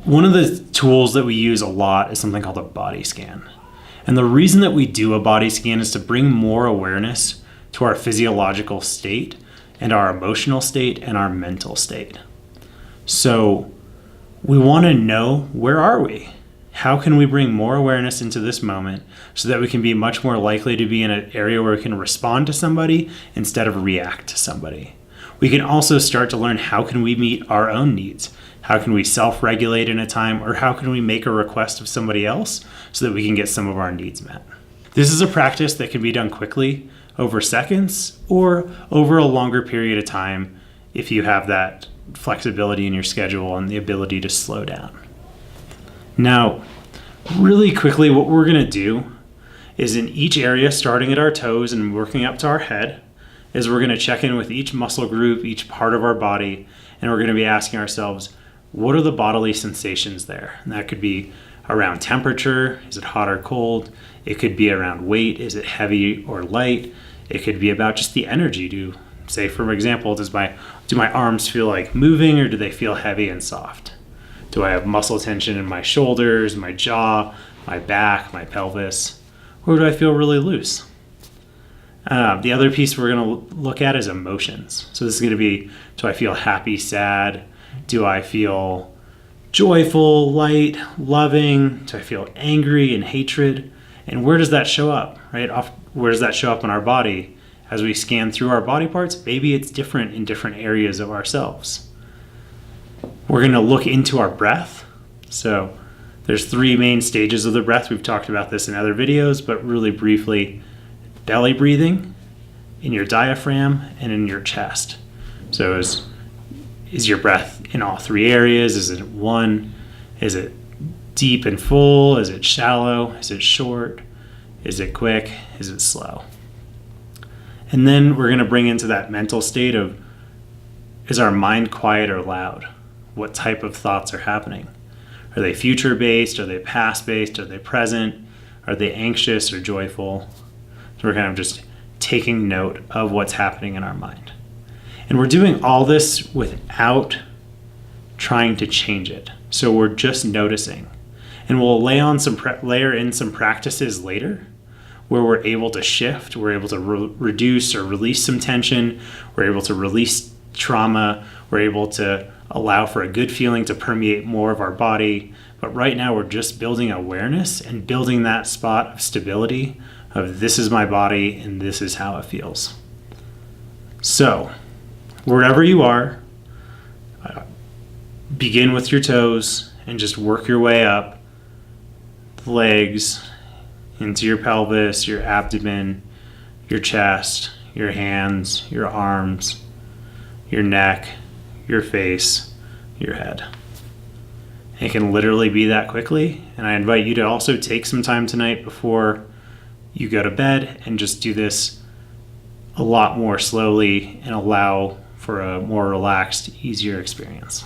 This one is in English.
One of the tools that we use a lot is something called a body scan. And the reason that we do a body scan is to bring more awareness to our physiological state and our emotional state and our mental state. So we want to know, where are we? How can we bring more awareness into this moment so that we can be much more likely to be in an area where we can respond to somebody instead of react to somebody? We can also start to learn, how can we meet our own needs? How can we self-regulate in a time, or how can we make a request of somebody else so that we can get some of our needs met? This is a practice that can be done quickly, over seconds, or over a longer period of time if you have that flexibility in your schedule and the ability to slow down. Now, really quickly, what we're going to do is, in each area, starting at our toes and working up to our head, is we're going to check in with each muscle group, each part of our body, and we're going to be asking ourselves, what are the bodily sensations there? And that could be around temperature. Is it hot or cold? It could be around weight. Is it heavy or light? It could be about just the energy. Say, for example, do my arms feel like moving, or do they feel heavy and soft? Do I have muscle tension in my shoulders, my jaw, my back, my pelvis? Or do I feel really loose? The other piece we're going to look at is emotions. So this is going to be, do I feel happy, sad? Do I feel joyful, light, loving? Do I feel angry and hatred? And where does that show up, right? Where does that show up in our body? As we scan through our body parts, maybe it's different in different areas of ourselves. We're going to look into our breath. So there's 3 main stages of the breath. We've talked about this in other videos, but really briefly: belly breathing, in your diaphragm, and in your chest. So is your breath in all 3 areas? Is it one? Is it deep and full? Is it shallow? Is it short? Is it quick? Is it slow? And then we're going to bring into that mental state of, is our mind quiet or loud? What type of thoughts are happening? Are they future-based? Are they past-based? Are they present? Are they anxious or joyful? So we're kind of just taking note of what's happening in our mind. And we're doing all this without trying to change it. So we're just noticing. And we'll layer in some practices later where we're able to shift, we're able to reduce or release some tension, we're able to release trauma, we're able to allow for a good feeling to permeate more of our body. But right now we're just building awareness and building that spot of stability of, this is my body and this is how it feels. So wherever you are, begin with your toes and just work your way up the legs into your pelvis, your abdomen, your chest, your hands, your arms, your neck, your face, your head. It can literally be that quickly. And I invite you to also take some time tonight before you go to bed and just do this a lot more slowly and allow for a more relaxed, easier experience.